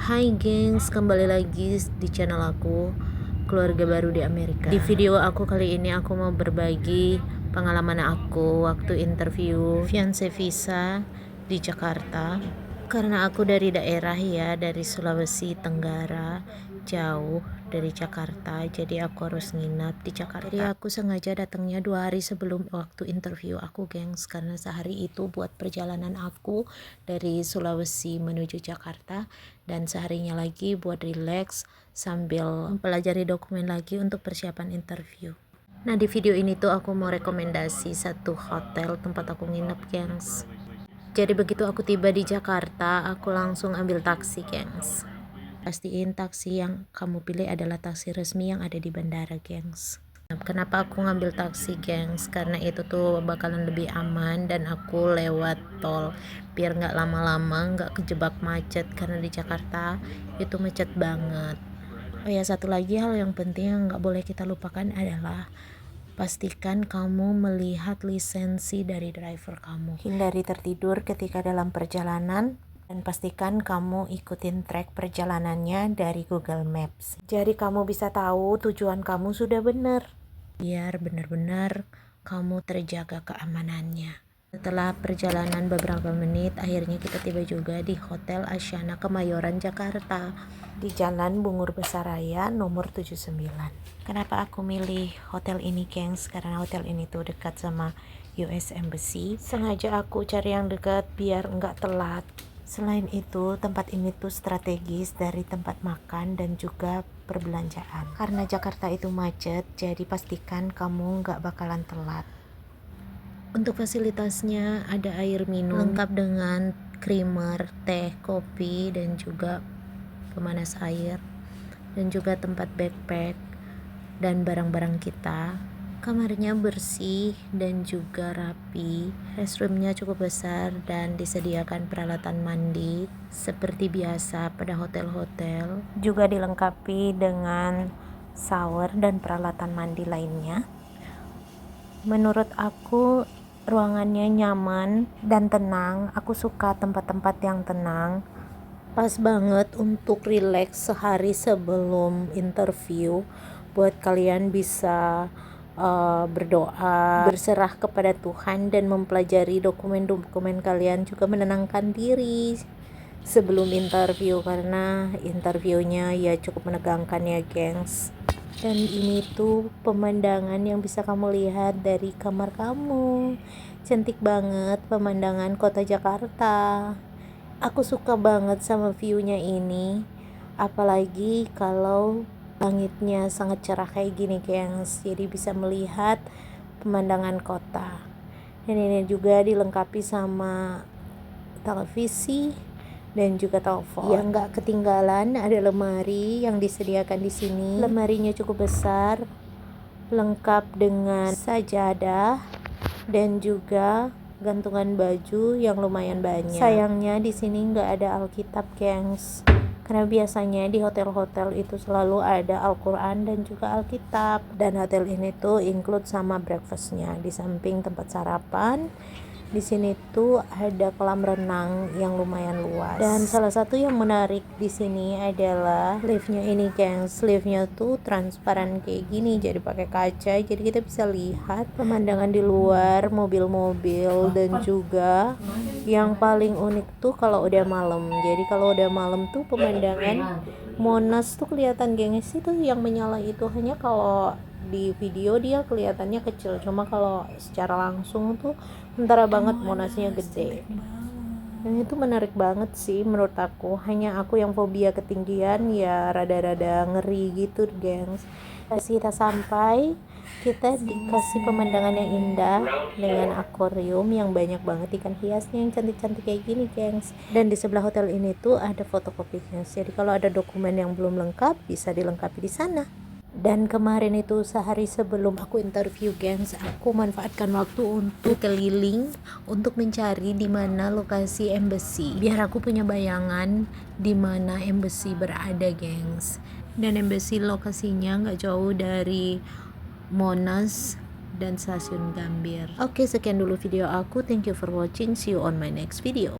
Hai gengs, kembali lagi di channel aku, keluarga baru di Amerika. Di video aku kali ini aku mau berbagi pengalaman aku waktu interview fiancé visa di Jakarta. Karena aku dari daerah ya, dari Sulawesi Tenggara, jauh dari Jakarta, jadi aku harus nginap di Jakarta. Jadi aku sengaja datangnya 2 hari sebelum waktu interview aku gengs, karena sehari itu buat perjalanan aku dari Sulawesi menuju Jakarta, dan seharinya lagi buat relax sambil mempelajari dokumen lagi untuk persiapan interview. Nah, di video ini tuh aku mau rekomendasi satu hotel tempat aku nginep gengs. Jadi begitu aku tiba di Jakarta, aku langsung ambil taksi gengs. Pastiin taksi yang kamu pilih adalah taksi resmi yang ada di bandara gengs. Kenapa aku ngambil taksi gengs? Karena itu tuh bakalan lebih aman dan aku lewat tol biar nggak lama-lama, nggak kejebak macet, karena di Jakarta itu macet banget. Oh ya, satu lagi hal yang penting yang nggak boleh kita lupakan adalah pastikan kamu melihat lisensi dari driver kamu. Hindari tertidur ketika dalam perjalanan dan pastikan kamu ikutin track perjalanannya dari Google Maps. Jadi kamu bisa tahu tujuan kamu sudah benar. Biar benar-benar kamu terjaga keamanannya. Setelah perjalanan beberapa menit, akhirnya kita tiba juga di Hotel Asyana Kemayoran Jakarta di Jalan Bungur Besaraya nomor 79. Kenapa aku milih hotel ini gengs? Karena hotel ini tuh dekat sama US Embassy. Sengaja aku cari yang dekat biar nggak telat. Selain itu, tempat ini tuh strategis dari tempat makan dan juga perbelanjaan. Karena Jakarta itu macet, jadi pastikan kamu nggak bakalan telat. Untuk fasilitasnya ada air minum lengkap dengan creamer, teh, kopi, dan juga pemanas air, dan juga tempat backpack dan barang-barang kita. Kamarnya bersih dan juga rapi. Restroomnya cukup besar dan disediakan peralatan mandi seperti biasa pada hotel-hotel. Juga dilengkapi dengan shower dan peralatan mandi lainnya. Menurut aku ruangannya nyaman dan tenang. Aku suka tempat-tempat yang tenang. Pas banget untuk relax sehari sebelum interview, buat kalian bisa berdoa, berserah kepada Tuhan, dan mempelajari dokumen-dokumen kalian, juga menenangkan diri sebelum interview, karena interviewnya ya cukup menegangkan ya gengs. Dan ini tuh pemandangan yang bisa kamu lihat dari kamar kamu. Cantik banget pemandangan kota Jakarta. Aku suka banget sama view-nya ini. Apalagi kalau langitnya sangat cerah kayak gini gengs. Jadi bisa melihat pemandangan kota. Dan ini juga dilengkapi sama televisi dan juga telepon. Yang nggak ketinggalan ada lemari yang disediakan di sini. Lemarinya cukup besar, lengkap dengan sajadah dan juga gantungan baju yang lumayan banyak. Sayangnya di sini nggak ada Alkitab, gengs. Karena biasanya di hotel-hotel itu selalu ada Al-Quran dan juga Alkitab. Dan hotel ini tuh include sama breakfastnya. Di samping tempat sarapan, di sini tuh ada kolam renang yang lumayan luas. Dan salah satu yang menarik di sini adalah liftnya ini, gengs. Liftnya tuh transparan kayak gini, jadi pakai kaca, jadi kita bisa lihat pemandangan di luar, mobil-mobil, dan juga yang paling unik tuh kalau udah malam. Jadi kalau udah malam tuh pemandangan Monas tuh kelihatan, gengs. Itu yang menyala itu hanya kalau di video dia kelihatannya kecil, cuma kalau secara langsung tuh antara banget Monasnya gede. Dan itu menarik banget sih menurut aku. Hanya aku yang fobia ketinggian, ya rada-rada ngeri gitu gengs. Pas kita sampai, kita dikasih pemandangan yang indah dengan akuarium yang banyak banget ikan hiasnya yang cantik-cantik kayak gini gengs. Dan di sebelah hotel ini tuh ada fotokopinya, jadi kalau ada dokumen yang belum lengkap bisa dilengkapi di sana. Dan kemarin itu sehari sebelum aku interview gengs, aku manfaatkan waktu untuk keliling untuk mencari di mana lokasi embassy, biar aku punya bayangan di mana embassy berada gengs. Dan embassy lokasinya nggak jauh dari Monas dan stasiun Gambir. Oke, sekian dulu video aku. Thank you for watching. See you on my next video.